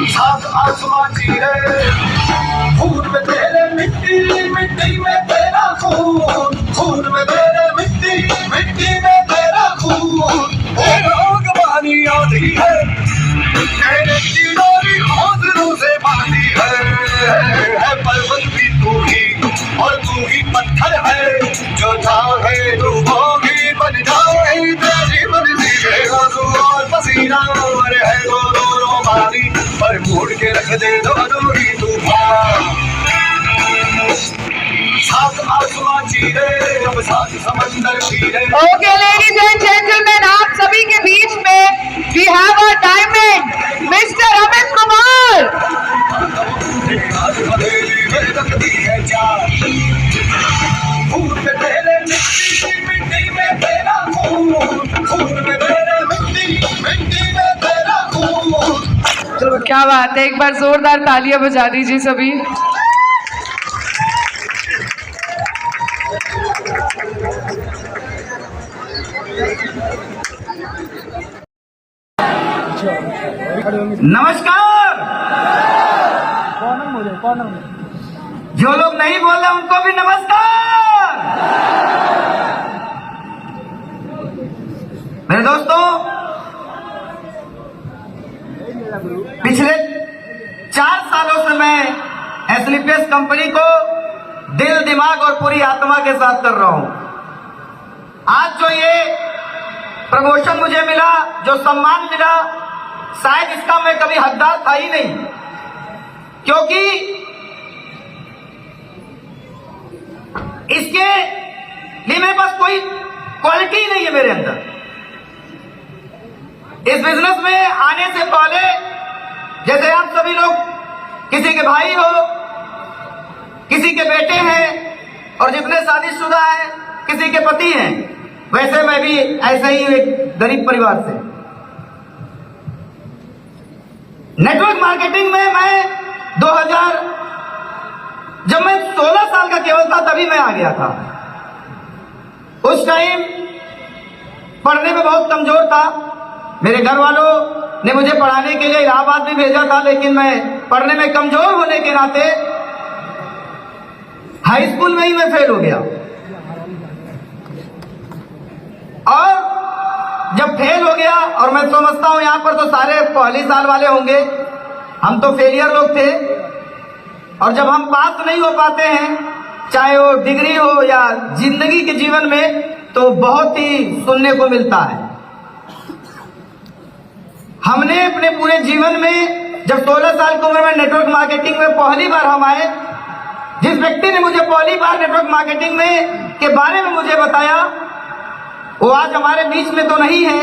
सात आसमां चीरे, खून में तेरे मिट्टी, मिट्टी में तेरा खून, खून में तेरे मिट्टी, मिट्टी में तेरा खून। भगवानी आती है, तेरे की डोरी हौसलों से बांधी है पर्वत भी तू ही और तू ही पत्थर है, जो चाहे तू वो भी बन जाए, तेरी मर्जी है आंसू और पसीना और है वो दोनों पानी, पर मोड़ के रख दे दोनों ही तूफान। सात आसमां चीरे, अब सात समंदर चीरे। ओके लेडीज एंड जेंटलमैन, आप सभी के बीच में we have a diamond mister Amit Kumar. खून में तेरे मिट्टी, मिट्टी में तेरा खून, खून में तेरे मिट्टी, मिट्टी में तेरा खून। क्या बात है, एक बार जोरदार तालियां बजा दीजिए सभी। नमस्कार। जो लोग नहीं बोल रहे उनको भी नमस्कार। मेरे दोस्तों, पिछले 4 सालों से मैं एसलीपीएस कंपनी को दिल, दिमाग और पूरी आत्मा के साथ कर रहा हूं। आज जो ये प्रमोशन मुझे मिला, जो सम्मान मिला, शायद इसका मैं कभी हकदार था ही नहीं, क्योंकि इसके लिए मेरे पास कोई क्वालिटी नहीं है मेरे अंदर। इस बिजनेस में आने से पहले, जैसे आप सभी लोग किसी के भाई हो, किसी के बेटे हैं, और जितने शादीशुदा हैं किसी के पति हैं, वैसे मैं भी ऐसे ही एक गरीब परिवार से। नेटवर्क मार्केटिंग में मैं 2000 जब मैं 16 साल का केवल था तभी मैं आ गया था। उस टाइम पढ़ने में बहुत कमजोर था। मेरे घर वालों ने मुझे पढ़ाने के लिए इलाहाबाद भी भेजा था, लेकिन मैं पढ़ने में कमजोर होने के नाते हाई स्कूल में ही मैं फेल हो गया। और जब फेल हो गया, और मैं समझता हूं यहां पर तो सारे पहली साल वाले होंगे, हम तो फेलियर लोग थे। और जब हम पास नहीं हो पाते हैं, चाहे वो डिग्री हो या जिंदगी के जीवन में, तो बहुत ही सुनने को मिलता है। हमने अपने पूरे जीवन में, जब 16 साल की उम्र में नेटवर्क मार्केटिंग में पहली बार हम आए, जिस व्यक्ति ने मुझे पहली बार नेटवर्क मार्केटिंग में के बारे में मुझे बताया, वो आज हमारे बीच में तो नहीं है,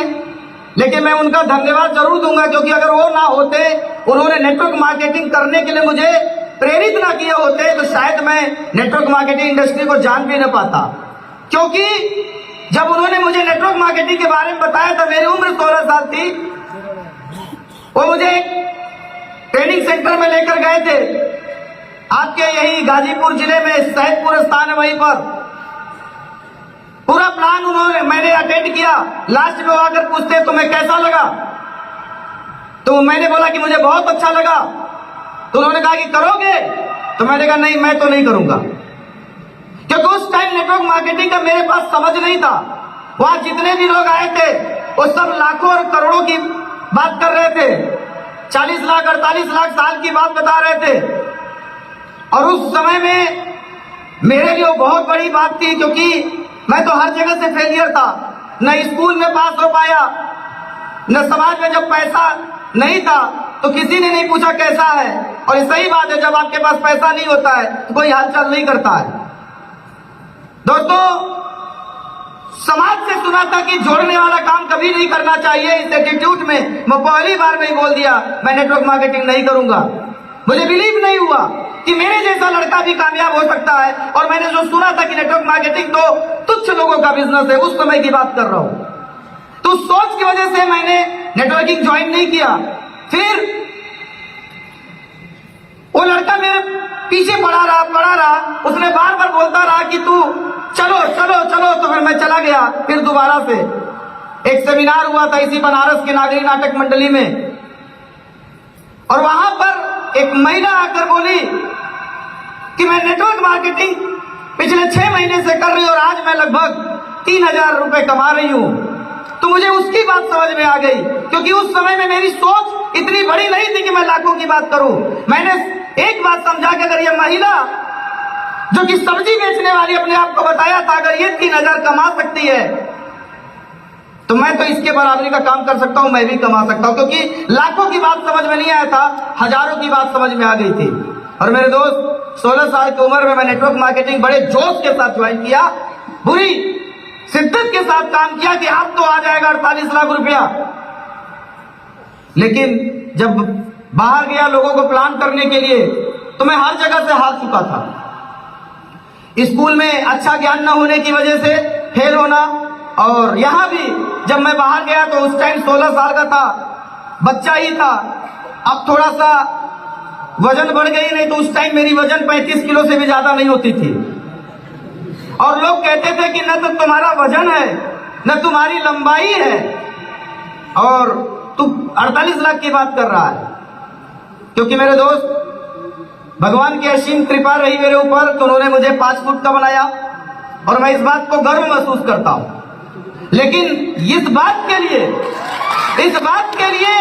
लेकिन मैं उनका धन्यवाद जरूर दूंगा, क्योंकि अगर वो ना होते, उन्होंने नेटवर्क मार्केटिंग करने के लिए मुझे प्रेरित ना किए होते, तो शायद मैं नेटवर्क मार्केटिंग इंडस्ट्री को जान भी न पाता। क्योंकि जब उन्होंने मुझे नेटवर्क मार्केटिंग के बारे में बताया था, मेरी उम्र 16 साल थी। वो मुझे ट्रेनिंग सेंटर में लेकर गए थे, आपके यही गाजीपुर जिले में सैदपुर स्थान है, वहीं पर पूरा प्लान मैंने अटेंड किया। लास्ट में आकर पूछते तुम्हें कैसा लगा, तो मैंने बोला कि मुझे बहुत अच्छा लगा। तो उन्होंने कहा कि करोगे, तो मैंने कहा नहीं, मैं तो नहीं करूंगा, क्योंकि उस टाइम नेटवर्क मार्केटिंग का मेरे पास समझ नहीं था। वहां जितने भी लोग आए थे वो सब लाखों और करोड़ों की बात कर रहे थे, 40 लाख 48 लाख साल की बात बता रहे थे। और उस समय में मेरे लिए बहुत बड़ी बात थी, क्योंकि मैं तो हर जगह से फेलियर था। न स्कूल में पास हो पाया, न समाज में जब पैसा नहीं था तो किसी ने नहीं पूछा कैसा है। और सही बात है, जब आपके पास पैसा नहीं होता है तो कोई हालचाल नहीं करता है। दोस्तों, समाज से सुना था कि जोड़ने वाला काम कभी नहीं करना चाहिए। इस एटीट्यूड में मैं पहली बार में ही बोल दिया मैं नेटवर्क मार्केटिंग नहीं करूंगा। मुझे बिलीव नहीं हुआ कि मेरे जैसा लड़का भी कामयाब हो सकता है। और मैंने जो सुना था कि नेटवर्क मार्केटिंग तो तुच्छ लोगों का बिजनेस है, उस समय की बात कर रहा हूं। तो उस सोच की वजह से मैंने नेटवर्किंग ज्वाइन नहीं किया। फिर वो लड़का मेरे पीछे पड़ा रहा। उसने बार बार बोलता रहा कि तू चलो चलो चलो। तो फिर मैं चला गया। फिर दोबारा से एक सेमिनार हुआ था इसी बनारस के नागरी नाटक मंडली में, और वहां पर एक महिला आकर बोली कि मैं नेटवर्क मार्केटिंग पिछले 6 महीने से कर रही हूं और आज मैं लगभग 3000 रुपए कमा रही हूं। तो मुझे उसकी बात समझ में आ गई, क्योंकि उस समय में मेरी सोच इतनी बड़ी नहीं थी कि मैं लाखों की बात करूं। मैंने एक बात समझा कि अगर ये महिला जो कि सब्जी बेचने वाली अपने आप को बताया था, अगर ये 3000 कमा सकती है तो मैं तो इसके बराबरी का काम कर सकता हूं, मैं भी कमा सकता हूं। क्योंकि लाखों की बात समझ में नहीं आया था, हजारों की बात समझ में आ गई थी। और मेरे दोस्त 16 साल की उम्र में मैं नेटवर्क मार्केटिंग बड़े जोश के साथ ज्वाइन किया, पूरी शिद्दत के साथ काम किया कि आप तो आ जाएगा 48 लाख रुपया। लेकिन जब बाहर गया लोगों को प्लान करने के लिए, तो मैं हर जगह से हार चुका था। स्कूल में अच्छा ज्ञान न होने की वजह से फेल होना, और यहां भी जब मैं बाहर गया तो उस टाइम 16 साल का था, बच्चा ही था। अब थोड़ा सा वजन बढ़ गई, नहीं तो उस टाइम मेरी वजन 35 किलो से भी ज्यादा नहीं होती थी। और लोग कहते थे कि न तो तुम्हारा वजन है, न तुम्हारी लंबाई है, और तू 48 लाख की बात कर रहा है। क्योंकि मेरे दोस्त, भगवान की असीम कृपा रही मेरे ऊपर, तो उन्होंने मुझे 5 फुट का बनाया, और मैं इस बात को गर्व महसूस करता हूं। लेकिन इस बात के लिए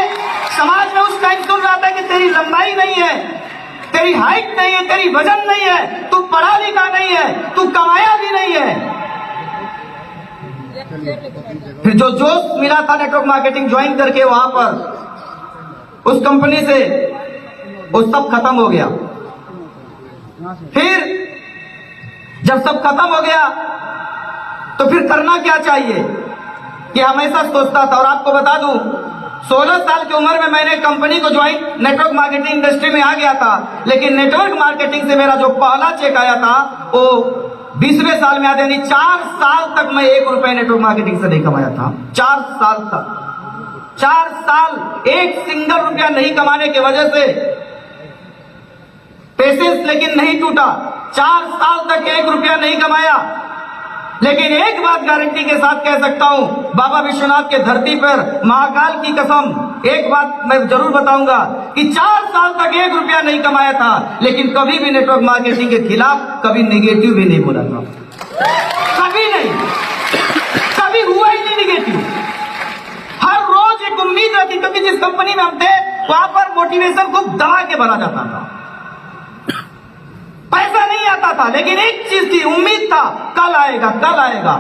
समाज में उस टाइम सुन रहा था कि तेरी लंबाई नहीं है, तेरी हाइट नहीं है, तेरी वजन नहीं है, तू पढ़ा लिखा नहीं है, तू कमाया भी नहीं है। फिर जो जोश मिला था नेटवर्क मार्केटिंग ज्वाइन करके वहां पर उस कंपनी से, वो सब खत्म हो गया। फिर जब सब खत्म हो गया तो फिर करना क्या चाहिए कि हमेशा सोचता था। और आपको बता दूं, 16 साल की उम्र में मैंने कंपनी को ज्वाइन नेटवर्क मार्केटिंग इंडस्ट्री में आ गया था, लेकिन नेटवर्क मार्केटिंग से मेरा जो पहला चेक आया था वो 20वें साल में आया। यानी 4 साल तक मैं 1 रुपए नेटवर्क मार्केटिंग से नहीं कमाया था। 4 साल तक, 4 साल एक सिंगल रुपया नहीं कमाने की वजह से पेशेंस लेकिन नहीं टूटा। 4 साल तक 1 रुपया नहीं कमाया। लेकिन एक बात गारंटी के साथ कह सकता हूं, बाबा विश्वनाथ के धरती पर महाकाल की कसम, एक बात मैं जरूर बताऊंगा कि 4 साल तक 1 रुपया नहीं कमाया था, लेकिन कभी भी नेटवर्क मार्केटिंग के खिलाफ कभी नेगेटिव भी नहीं बोला था। कभी नहीं, कभी हुआ ही नहीं नेगेटिव। हर रोज एक उम्मीद रहती, क्योंकि जिस कंपनी में हम थे वहां पर मोटिवेशन खूब दबा के भरा जाता था। पैसा नहीं आता था, लेकिन एक चीज थी, उम्मीद था, कल आएगा कल आएगा।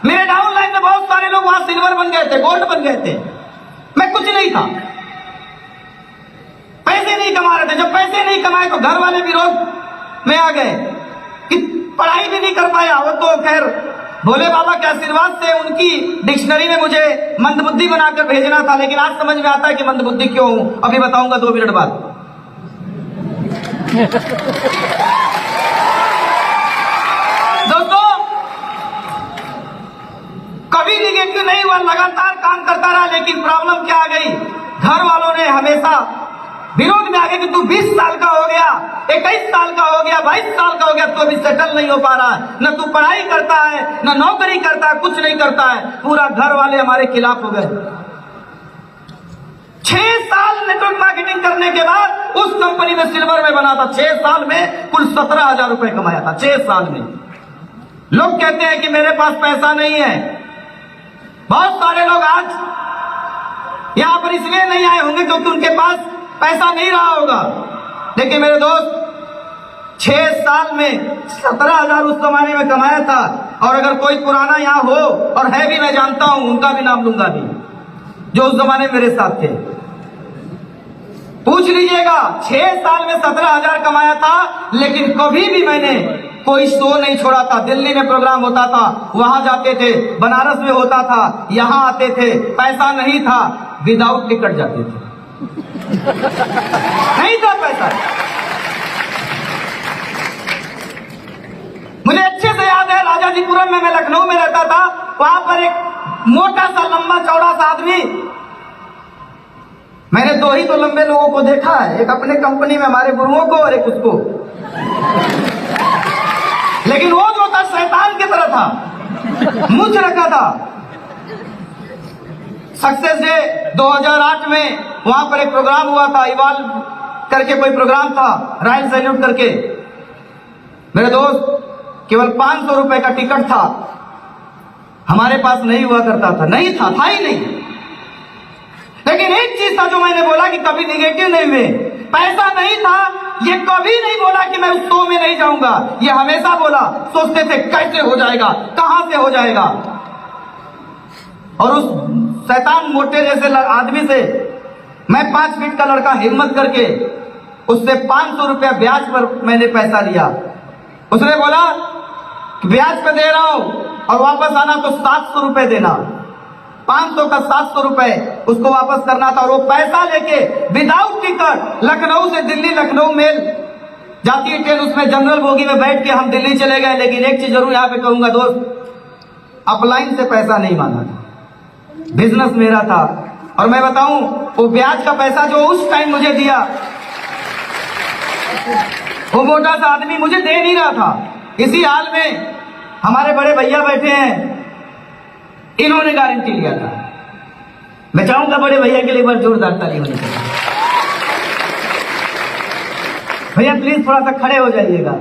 मेरे डाउन लाइन में बहुत सारे लोग वहां सिल्वर बन गए थे, गोल्ड बन गए थे, मैं कुछ नहीं था। पैसे नहीं कमा रहे थे। जब पैसे नहीं कमाए तो घर वाले विरोध में आ गए कि पढ़ाई भी नहीं कर पाया। वो तो खैर भोले बाबा के आशीर्वाद से उनकी डिक्शनरी में मुझे मंदबुद्धि बनाकर भेजना था, लेकिन आज समझ में आता है कि मंदबुद्धि क्यों हूं। अभी बताऊंगा 2 मिनट बाद। दोस्तों, कभी निगेटिव नहीं हुआ, लगातार काम करता रहा। लेकिन प्रॉब्लम क्या आ गई, घर वालों ने हमेशा विरोध में आ गए कि तू 20 साल का हो गया, 21 साल का हो गया, 22 साल का हो गया, तो अभी सेटल नहीं हो पा रहा है, न तू पढ़ाई करता है, न नौकरी करता है, कुछ नहीं करता है। पूरा घर वाले हमारे खिलाफ हो गए। 6 साल नेटवर्क मार्केटिंग करने के बाद उस कंपनी में सिल्वर में बना था। 6 साल में कुल 17,000 रुपए कमाया था। 6 साल में। लोग कहते हैं कि मेरे पास पैसा नहीं है। बहुत सारे लोग आज यहां पर इसलिए नहीं आए होंगे क्योंकि उनके पास पैसा नहीं रहा होगा। लेकिन मेरे दोस्त, 6 साल में 17,000 उस जमाने में कमाया था। और अगर कोई पुराना यहां हो, और है भी, मैं जानता हूं, उनका भी नाम लूंगा भी, जो उस जमाने में मेरे साथ थे। पूछ लीजिएगा, 6 साल में 17,000 कमाया था, लेकिन कभी भी मैंने कोई शो नहीं छोड़ा था। दिल्ली में प्रोग्राम होता था, वहां जाते थे, बनारस में होता था, यहां आते थे। पैसा नहीं था, विदाउट टिकट जाते थे। नहीं था पैसा। मुझे अच्छे से याद है, राजाजीपुरम में मैं लखनऊ में रहता था। वहां पर एक मोटा सा लंबा चौड़ा सा आदमी मैंने दो ही तो लंबे लोगों को देखा है, एक अपने कंपनी में हमारे गुरुओं को और एक उसको। लेकिन वो जो था शैतान की तरह था, मुझ रखा था। सक्सेस डे 2008 में वहां पर एक प्रोग्राम हुआ था, इवाल करके कोई प्रोग्राम था, रॉयल सैल्यूट करके। मेरे दोस्त केवल 500 रुपए का टिकट था, हमारे पास नहीं हुआ करता था, नहीं था ही नहीं। लेकिन एक चीज था जो मैंने बोला कि कभी निगेटिव नहीं हुए। पैसा नहीं था, ये कभी नहीं बोला कि मैं उस शो में नहीं जाऊंगा, ये हमेशा बोला सोचते थे कैसे हो जाएगा, कहां से हो जाएगा। और उस शैतान मोटे जैसे आदमी से मैं 5 फीट का लड़का हिम्मत करके उससे 500 रुपया ब्याज पर मैंने पैसा लिया। उसने बोला कि ब्याज पे दे रहा हूं और वापस आना तो 700 रुपए देना। 500 का 700 रुपए उसको वापस करना था। और वो पैसा लेके विदाउट टिकट लखनऊ से दिल्ली, लखनऊ मेल जाती है ट्रेन, उसमें जनरल बोगी में बैठ के हम दिल्ली चले गए। लेकिन एक चीज जरूर यहाँ पे कहूंगा दोस्त, अपलाइन से पैसा नहीं मांगा था, बिजनेस मेरा था। और मैं बताऊं, वो ब्याज का पैसा जो उस टाइम मुझे दिया, वो मोटा सा आदमी मुझे दे नहीं रहा था। इसी हाल में हमारे बड़े भैया बैठे हैं, इन्होंने गारंटी लिया था। मैं चाहूंगा बड़े भैया के लिए बस जोरदार ताली होनी चाहिए। भैया प्लीज थोड़ा सा खड़े हो जाइएगा।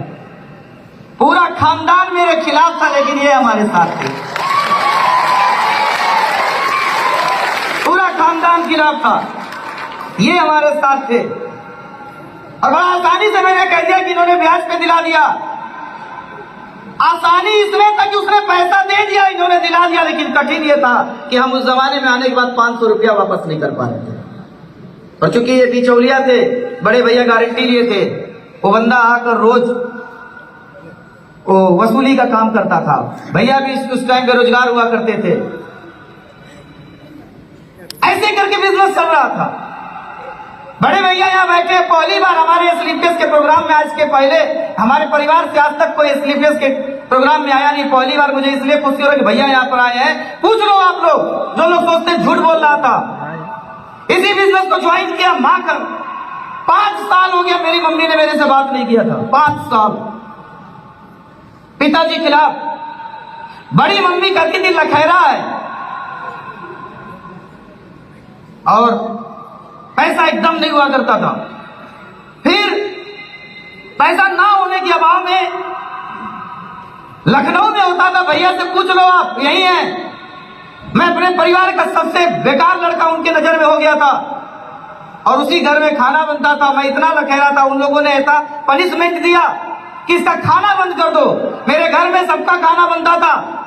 पूरा खानदान मेरे खिलाफ था, लेकिन ये हमारे साथ थे। पूरा खानदान खिलाफ था, ये हमारे साथ थे। और बड़ा आसानी से मैंने कह दिया कि इन्होंने ब्याज पे दिला दिया। आसानी इसमें था कि उसने पैसा दे दिया, इन्होंने दिला दिया। लेकिन कठिन ये था कि हम उस जमाने में आने के बाद 500 रुपया वापस नहीं कर पा रहे थे। और चूंकि ये बिचौलिया थे, बड़े भैया गारंटी लिए थे, वो बंदा आकर रोज वो वसूली का काम करता था। भैया भी उस टाइम बेरोजगार हुआ करते थे। ऐसे करके बिजनेस चल रहा था। बड़े भैया यहाँ बैठे, पहली बार हमारे स्लीपलेस के प्रोग्राम में, आज के पहले हमारे परिवार से आज तक कोई स्लीपलेस के प्रोग्राम में आया नहीं। पहली बार मुझे इसलिए खुशी हो रही कि भैया यहाँ पर आए हैं। पूछ लो आप लोग, जो लोग सोचते झूठ बोल रहा था। इसी बिजनेस को ज्वाइन किया मां कर 5 साल हो गया, मेरी मम्मी ने मेरे से बात नहीं किया था। 5 साल पिताजी खिलाफ। बड़ी मम्मी कहती थी लखेरा है, और पैसा एकदम नहीं हुआ करता था। फिर पैसा ना होने के अभाव में लखनऊ में होता था। भैया से पूछ लो, आप यही हैं। मैं अपने परिवार का सबसे बेकार लड़का उनके नजर में हो गया था, और उसी घर में खाना बनता था। मैं इतना लखेरा था, उन लोगों ने ऐसा पनिशमेंट दिया कि इसका खाना बंद कर दो। मेरे घर में सबका खाना बनता था,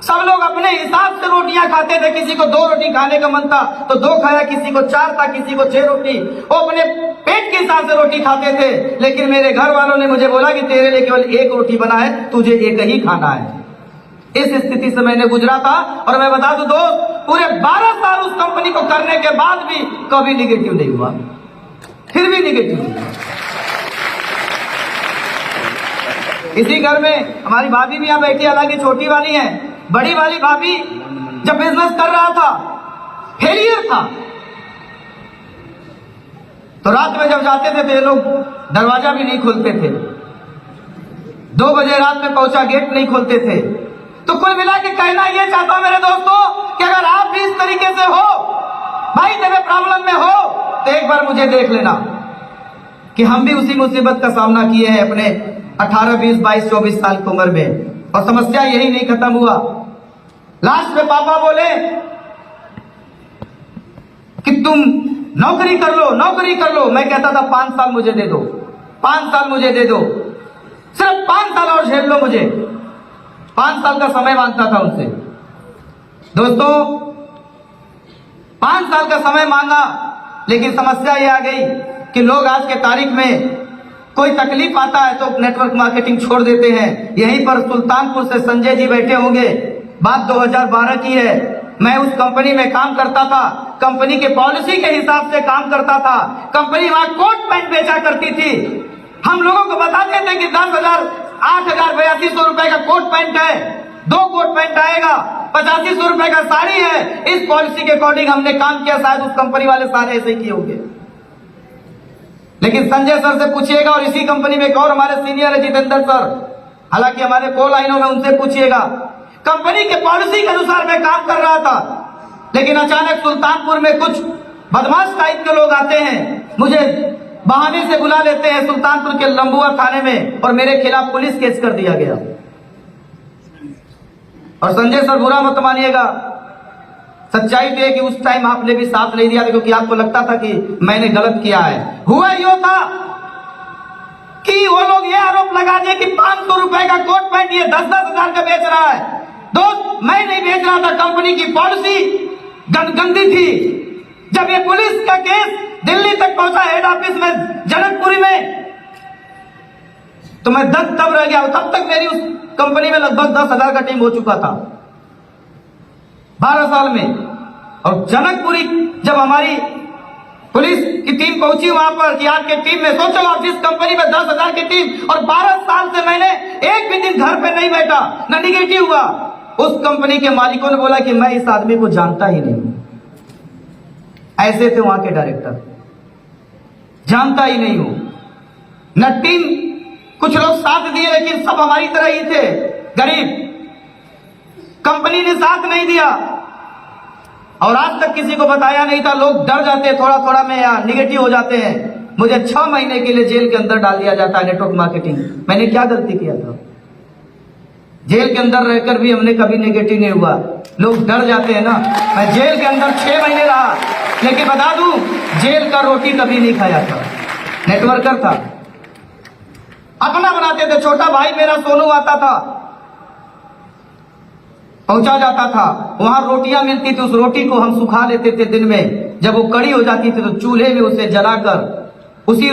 सब लोग अपने हिसाब से रोटियां खाते थे। किसी को 2 रोटी खाने का मन था तो 2 खाया, किसी को 4 था, किसी को 6 रोटी। वो अपने पेट के हिसाब से रोटी खाते थे। लेकिन मेरे घर वालों ने मुझे बोला कि तेरे लिए केवल 1 रोटी बना है, तुझे 1 ही खाना है। इस स्थिति से मैंने गुजरा था। और मैं बता दूं दोस्त, पूरे 12 साल उस कंपनी को करने के बाद भी कभी निगेटिव नहीं हुआ, फिर भी निगेटिव नहीं हुआ। इसी घर में हमारी भाभी भी यहाँ बैठी, हालांकि छोटी वाली है। बड़ी वाली भाभी जब बिजनेस कर रहा था, फेलियर था, तो रात में जब जाते थे तो ये लोग दरवाजा भी नहीं खोलते थे। 2 बजे रात में पहुंचा, गेट नहीं खोलते थे। तो कुल मिला के कहना ये चाहता मेरे दोस्तों कि अगर आप भी इस तरीके से हो, भाई जब प्रॉब्लम में हो, तो एक बार मुझे देख लेना कि हम भी उसी मुसीबत का सामना किए हैं अपने 18, 20, 22, 24 साल की उम्र में। और समस्या यही नहीं खत्म हुआ। लास्ट में पापा बोले कि तुम नौकरी कर लो, नौकरी कर लो। मैं कहता था 5 साल मुझे दे दो, 5 साल मुझे दे दो, सिर्फ 5 साल और झेल लो मुझे। 5 साल का समय मांगता था उनसे। दोस्तों 5 साल का समय मांगा, लेकिन समस्या ये आ गई कि लोग आज के तारीख में कोई तकलीफ आता है तो नेटवर्क मार्केटिंग छोड़ देते हैं। यहीं पर सुल्तानपुर से संजय जी बैठे होंगे, बात 2012 की है। मैं उस कंपनी में काम करता था, कंपनी के पॉलिसी के हिसाब से काम करता था। कंपनी वहां कोट पैंट बेचा करती थी। हम लोगों को बताते थे कि 10,000, 8,000, 8200 रुपए का कोट पैंट है, 2 कोट पैंट आएगा, 50 8500 रुपए का साड़ी है, इस पॉलिसी के अकॉर्डिंग हमने काम किया, शायद उस कंपनी वाले सारे ऐसे ही किए होंगे। लेकिन संजय सर से पूछिएगा, और इसी कंपनी में एक और हमारे सीनियर है जितेंद्र सर, हालांकि हमारे को लाइनों में, उनसे पूछिएगा। कंपनी के पॉलिसी के अनुसार मैं काम कर रहा था, लेकिन अचानक सुल्तानपुर में कुछ बदमाश टाइप के लोग आते हैं, मुझे बहाने से बुला लेते हैं सुल्तानपुर के लंबुआ थाने में, और मेरे खिलाफ पुलिस केस कर दिया गया। और संजय सर बुरा मत मानिएगा, सच्चाई तो है कि उस टाइम आपने भी साथ नहीं दिया था, क्योंकि आपको लगता था कि मैंने गलत किया है। हुआ यो था कि वो लोग ये आरोप लगा दिए कि 500 रुपए का कोट पैंट ये 10-10 हजार का बेच रहा है। दोस्त, मैं नहीं बेच रहा था, कंपनी की पॉलिसी गंदी थी। जब ये पुलिस का केस दिल्ली तक पहुंचा, हेड ऑफिस में जनकपुरी में, तो मैं तब रह गया। तब तक मेरी उस कंपनी में लगभग 10,000 का टीम हो चुका था 12 साल में। और जनकपुरी जब हमारी पुलिस की टीम पहुंची वहां पर, कि आपके टीम में, सोचो आप, जिस कंपनी में 10,000 की टीम, और 12 साल से मैंने एक भी दिन घर पे नहीं बैठा, ना निगेटिव हुआ। उस कंपनी के मालिकों ने बोला कि मैं इस आदमी को जानता ही नहीं। ऐसे थे वहां के डायरेक्टर, जानता ही नहीं हूं। न टीम, कुछ लोग साथ दिए, लेकिन सब हमारी तरह ही थे, गरीब। कंपनी ने साथ नहीं दिया, और आज तक किसी को बताया नहीं था। लोग डर जाते हैं थोड़ा थोड़ा में, या निगेटिव हो जाते हैं। मुझे 6 महीने के लिए जेल के अंदर डाल दिया जाता है, नेटवर्क मार्केटिंग। मैंने क्या गलती किया था? जेल के अंदर रहकर भी हमने कभी नेगेटिव नहीं हुआ। लोग डर जाते हैं ना। मैं जेल के अंदर 6 महीने रहा, लेकिन बता दूं, जेल का रोटी कभी नहीं खाया था। नेटवर्कर था, अपना बनाते थे। छोटा भाई मेरा सोनू आता था, पहुंचा जाता था, वहां रोटियां मिलती थी, उस रोटी को हम सुखा लेते थे दिन में। जब वो कड़ी हो जाती थी तो चूल्हे में उसे जलाकर, उसी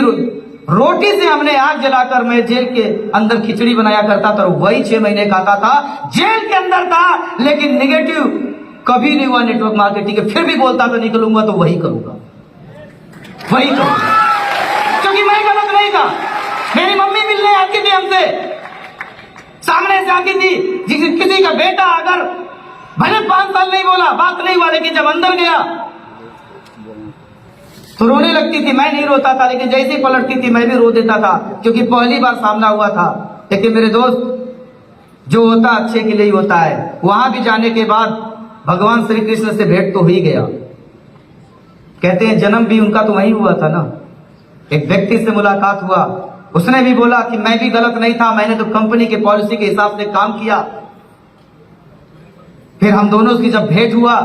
रोटी से हमने आग जलाकर, मैं जेल के अंदर खिचड़ी बनाया करता था, वही 6 महीने खाता था। जेल के अंदर था, लेकिन निगेटिव कभी नहीं हुआ नेटवर्क मार्केटिंग के। फिर भी बोलता था निकलूंगा तो वही करूंगा, वही करूंगा, क्योंकि मैं गलत नहीं था। मेरी मम्मी मिलने आती थी हमसे, सामने से आती थी। किसी का बेटा अगर भले 5 साल नहीं बोला, बात नहीं हुआ, लेकिन जब अंदर गया तो रोने लगती थी। मैं नहीं रोता था, लेकिन जैसे ही पलटती थी मैं भी रो देता था, क्योंकि पहली बार सामना हुआ था। लेकिन मेरे दोस्त, जो होता अच्छे के लिए ही होता है। वहां भी जाने के बाद भगवान श्री कृष्ण से भेंट तो हो ही गया। कहते हैं जन्म भी उनका तो वही हुआ था ना। एक व्यक्ति से मुलाकात हुआ, उसने भी बोला कि मैं भी गलत नहीं था, मैंने तो कंपनी के पॉलिसी के हिसाब से काम किया। फिर हम दोनों की जब भेंट हुआ,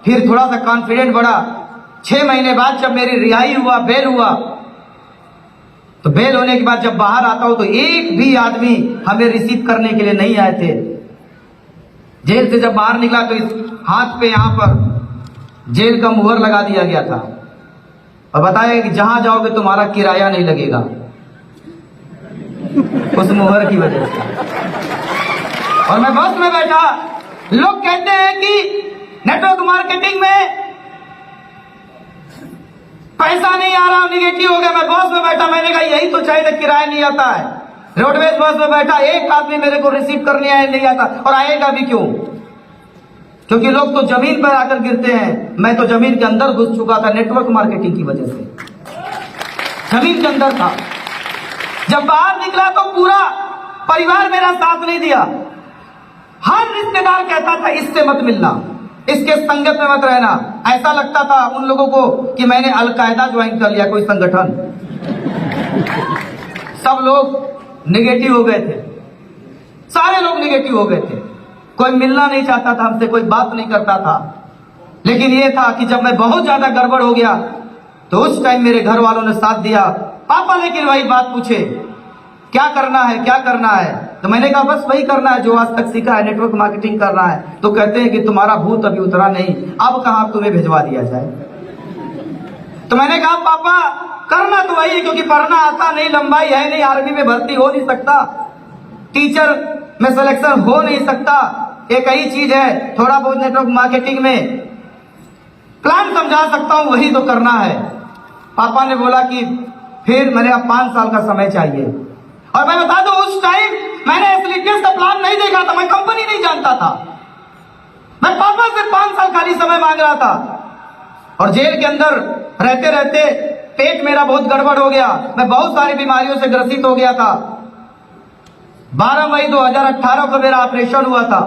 फिर थोड़ा सा कॉन्फिडेंट बढ़ा। 6 महीने बाद जब मेरी रिहाई हुआ, बेल हुआ, तो बेल होने के बाद जब बाहर आता हूं तो एक भी आदमी हमें रिसीव करने के लिए नहीं आए थे। जेल से जब बाहर निकला तो इस हाथ पे यहां पर जेल का मुहर लगा दिया गया था, और बताया कि जहां जाओगे तुम्हारा किराया नहीं लगेगा, उस मुहर की वजह से। और मैं बस में बैठा, लोग कहते हैं कि नेटवर्क मार्केटिंग में पैसा नहीं आ रहा, निगेटिव हो गया। मैं बस में बैठा, मैंने कहा यही तो चाहिए, किराया नहीं आता है। रोडवेज बस में बैठा, एक आदमी मेरे को रिसीव करने नहीं आता, और आएगा भी क्यों? क्योंकि लोग तो जमीन पर आकर गिरते हैं, मैं तो जमीन के अंदर घुस चुका था नेटवर्क मार्केटिंग की वजह से, जमीन के अंदर था। जब बाहर निकला तो पूरा परिवार मेरा साथ नहीं दिया। हर रिश्तेदार कहता था इससे मत मिलना, इसके संगत में मत रहना। ऐसा लगता था उन लोगों को कि मैंने अलकायदा ज्वाइन कर लिया, कोई संगठन। सब लोग निगेटिव हो गए थे, सारे लोग निगेटिव हो गए थे। कोई मिलना नहीं चाहता था हमसे, कोई बात नहीं करता था। लेकिन ये था कि जब मैं बहुत ज्यादा गड़बड़ हो गया तो उस टाइम मेरे घर वालों ने साथ दिया। पापा लेकिन वही बात पूछे, क्या करना है, क्या करना है? तो मैंने कहा बस वही करना है जो आज तक सीखा है, नेटवर्क मार्केटिंग करना है। तो कहते हैं कि तुम्हारा भूत अभी उतरा नहीं, अब कहां तुम्हें भिजवा दिया जाए। तो मैंने कहा पापा करना तो वही है, क्योंकि पढ़ना आता नहीं, लंबाई है नहीं, आर्मी में भर्ती हो नहीं सकता, टीचर में सिलेक्शन हो नहीं सकता। एक ही चीज है, थोड़ा बहुत नेटवर्क मार्केटिंग में प्लान समझा सकता हूं, वही तो करना है। पापा ने बोला कि फिर मैंने अब 5 साल का समय चाहिए। और मैं बता दूं उस टाइम मैंने एथलेटिक्स का प्लान नहीं देखा था, मैं कंपनी नहीं जानता था। मैं पापा से 5 साल खाली समय मांग रहा था और जेल के अंदर रहते रहते पेट मेरा बहुत गड़बड़ हो गया। मैं बहुत सारी बीमारियों से ग्रसित हो गया था। 12 मई 2018 को मेरा ऑपरेशन हुआ था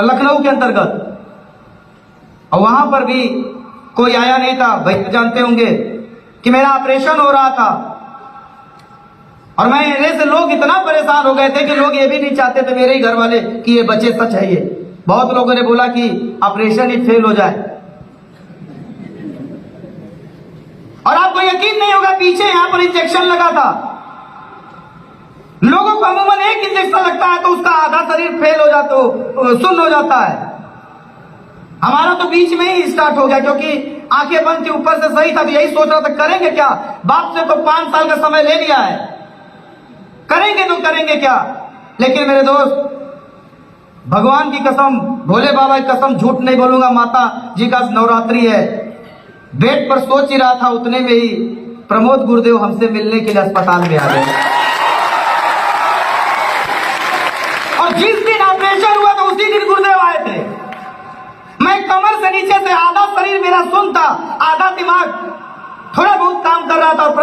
लखनऊ के अंतर्गत, और वहां पर भी कोई आया नहीं था। भाई जानते होंगे कि मेरा ऑपरेशन हो रहा था और मेरे से लोग इतना परेशान हो गए थे कि लोग ये भी नहीं चाहते थे, मेरे ही घर वाले, कि ये बच्चे सच है। ये बहुत लोगों ने बोला कि ऑपरेशन ही फेल हो जाए। और आपको यकीन नहीं होगा, पीछे यहां पर इंजेक्शन लगा था। लोगों को अमूमन एक इंजेक्शन लगता है तो उसका आधा शरीर फेल हो जाता, सुन्न हो जाता है। हमारा तो बीच में ही स्टार्ट हो गया, क्योंकि आंखें बंद थी, ऊपर से सही था। तो यही सोच रहा था करेंगे क्या, बाप से तो 5 साल का समय ले लिया है, करेंगे तो करेंगे क्या। लेकिन मेरे दोस्त, भगवान की कसम, भोले बाबा की कसम, झूठ नहीं बोलूंगा, माता जी का नवरात्रि है, बेड पर सोच ही रहा था, उतने में ही प्रमोद गुरुदेव हमसे मिलने के लिए अस्पताल में आ गए। और जिस दिन ऑपरेशन हुआ था उसी दिन गुरुदेव आए थे। मैं कमर से नीचे से आधा शरीर मेरा सुन्न था, आधा दिमाग थोड़ा बहुत काम कर रहा था। और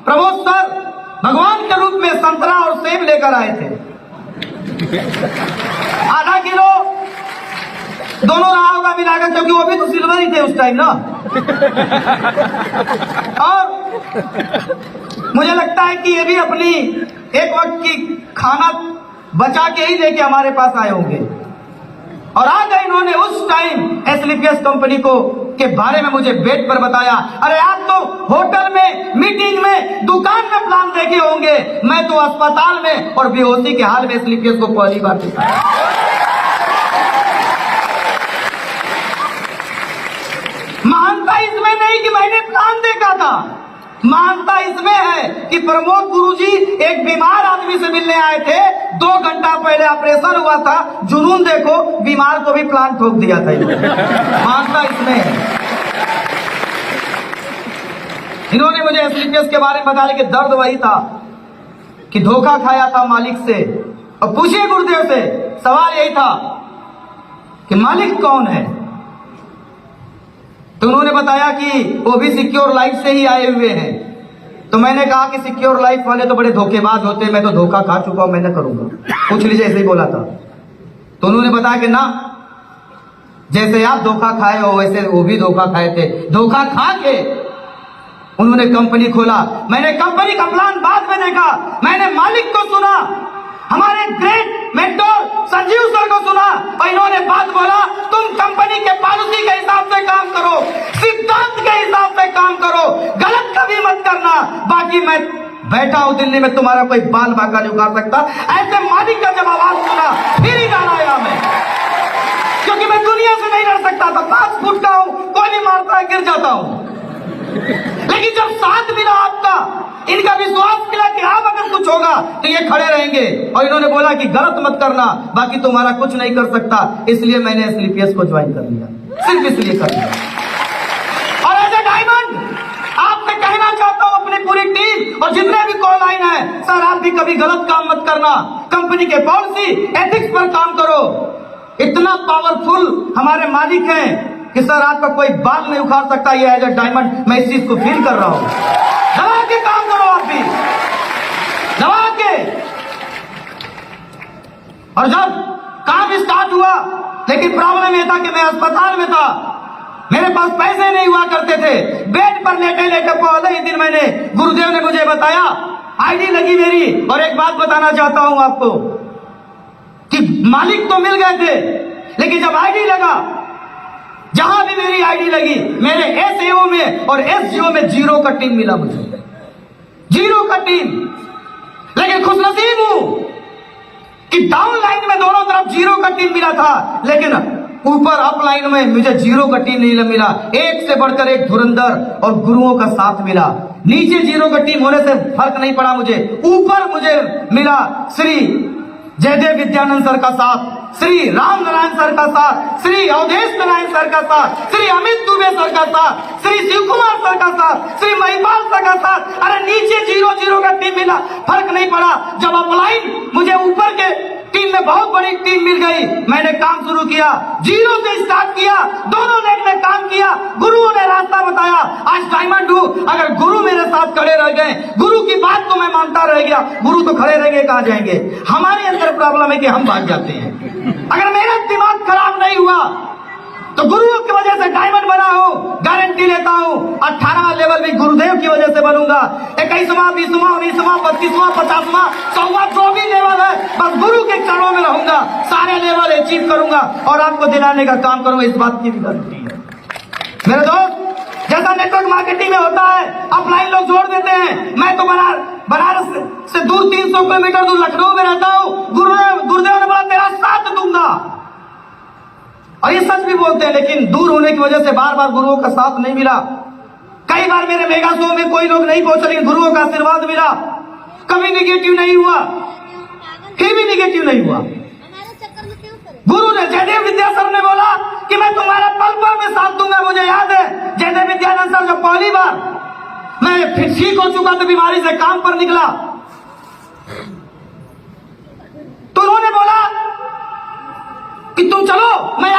प्रमोद सर भगवान के रूप में संतरा और सेब लेकर आए थे। आधा किलो दोनों रहा होगा मिलाकर, क्योंकि वो भी तो सिल्वर ही थे उस टाइम ना। और मुझे लगता है कि ये भी अपनी एक वक्त की खाना बचा के ही लेके हमारे पास आए होंगे। और आज इन्होंने उस टाइम एसलीपीएस कंपनी को के बारे में मुझे बेड पर बताया। अरे आप तो होटल में, मीटिंग में, दुकान में प्लान देखे होंगे, मैं तो अस्पताल में और बेहोशी के हाल में एसलीपीएस को पहली बार देखा। महानता इसमें नहीं कि मैंने प्लान देखा था, महानता इसमें है कि प्रमोद गुरुजी एक बीमार आदमी से मिलने आए थे, 2 घंटा पहले ऑपरेशन हुआ था, जुनून देखो, बीमार को भी प्लान ठोक दिया था। महानता इसमें है। इन्होंने मुझे एसलीपीएस के बारे में बताया कि दर्द वही था कि धोखा खाया था मालिक से। और पूछिए गुरुदेव से, सवाल यही था कि मालिक कौन है। तो उन्होंने बताया कि वो भी सिक्योर लाइफ से ही आए हुए हैं। तो मैंने कहा कि सिक्योर लाइफ वाले तो बड़े धोखेबाज होते हैं, मैं तो धोखा खा चुका हूं, मैं न करूंगा, पूछ लीजिए, ऐसे ही बोला था। तो उन्होंने बताया कि ना, जैसे आप धोखा खाए हो वैसे वो भी धोखा खाए थे। धोखा खा के उन्होंने कंपनी खोला। मैंने कंपनी का प्लान बाद में देखा, मैंने मालिक को सुना, हमारे ग्रेट मेंटोर संजीव सर को सुना, और इन्होंने बात बोला, तुम कंपनी के पॉलिसी के हिसाब से काम करो, सिद्धांत के हिसाब से काम करो, गलत कभी मत करना, बाकी मैं बैठा हूं दिल्ली में, तुम्हारा कोई बाल बांका नहीं उखाड़ सकता। ऐसे मालिक का जब आवाज सुना फिर ही गाना आया मैं, क्योंकि मैं दुनिया से नहीं लड़ सकता था, 5 फुट का हूं, कोई नहीं मारता है, गिर जाता हूं। लेकिन जब साथ मिला आपका, इनका विश्वास मिला कि आप अगर कुछ होगा तो ये खड़े रहेंगे, और इन्होंने बोला कि गलत मत करना, बाकी तुम्हारा कुछ नहीं कर सकता, इसलिए मैंने एसलीपीएस को ज्वाइन कर लिया, सिर्फ इसलिए कर लिया। और एज ए डायमंड आपसे कहना चाहता हूं अपनी पूरी टीम और जितने भी कॉल लाइन है, सर आप भी कभी गलत काम मत करना, कंपनी के पॉलिसी एथिक्स पर काम करो। इतना पावरफुल हमारे मालिक हैं कि सर आपका कोई बाल नहीं उखाड़ सकता। ये एज ए डायमंड मैं इस चीज को फील कर रहा हूं। दबा के काम करो, आप भी दबा के। और जब काम स्टार्ट हुआ, लेकिन प्रॉब्लम यह था कि मैं अस्पताल में था, मेरे पास पैसे नहीं हुआ करते थे। बेड पर लेटे लेटे पहले ही दिन मैंने, गुरुदेव ने मुझे बताया, आईडी लगी मेरी। और एक बात बताना चाहता हूं आपको कि मालिक तो मिल गए थे, लेकिन जब आईडी लगा, जहां भी मेरी आईडी लगी, मेरे एसएओ में और एसजीओ में 0 का टीम मिला मुझे, 0 का टीम। लेकिन खुशनसीब हूं कि डाउन लाइन में दोनों तरफ 0 का टीम मिला था, लेकिन ऊपर अप लाइन में मुझे 0 का टीम नहीं मिला। एक से बढ़कर एक धुरंधर और गुरुओं का साथ मिला। नीचे 0 का टीम होने से फर्क नहीं पड़ा मुझे, ऊपर मुझे मिला श्री जयदेव विद्यानंद सर का साथ, श्री राम नारायण सर का साथ, श्री अवधेश नारायण सर का साथ, श्री अमित दुबे सर का साथ, श्री शिव कुमार सर का साथ, श्री महिपाल सर का साथ। अरे नीचे 0 का टीम मिला, फर्क नहीं पड़ा। जब अपलाइन मुझे ऊपर के टीम में बहुत बड़ी टीम मिल गई। मैंने काम शुरू किया, जीरो से स्टार्ट किया, दोनों लेग में काम किया, गुरुओं ने रास्ता बताया, आज डायमंड हूं। अगर गुरु मेरे साथ खड़े रह गए, गुरु की बात को मैं मानता रह गया, गुरु तो खड़े रह गए, कहां जाएंगे? हमारे अंदर प्रॉब्लम है कि हम भाग जाते हैं। अगर मेरा दिमाग खराब नहीं हुआ तो गुरुओं की वजह से डायमंड बना हूं, गारंटी लेता हूं 18वां लेवल भी गुरुदेव की वजह से बनूंगा। 21वां, 20वां, 19वां, 25वां, 50वां, 100वां जो भी लेवल है, बस गुरु के चरणों में रहूंगा, सारे लेवल अचीव करूंगा और आपको दिलाने का काम करूंगा, इस बात की भी गारंटी है। मेरे दोस्त, जैसा नेटवर्क मार्केटिंग में होता है, ऑफलाइन लोग जोड़ देते हैं। मैं तो बनारस से दूर 300 किलोमीटर दूर लखनऊ में रहता हूं। गुरुदेव ने बोला तेरा साथ दूंगा, और ये सच भी बोलते हैं, लेकिन दूर होने की वजह से बार बार गुरुओं का साथ नहीं मिला। कई बार मेरे मेगा शो में कोई लोग नहीं पहुंचे, लेकिन गुरुओं का आशीर्वाद मिला, कभी निगेटिव नहीं हुआ, फिर भी निगेटिव नहीं हुआ। गुरु ने, जयदेव विद्यासर ने बोला कि मैं तुम्हारा पल पल में साथ दूंगा। मुझे याद है जयदेव विद्यानंद सर जब पहली बार मैं फिर ठीक हो चुका तो बीमारी से काम पर निकला, तो उन्होंने बोला कि तुम चलो, मैं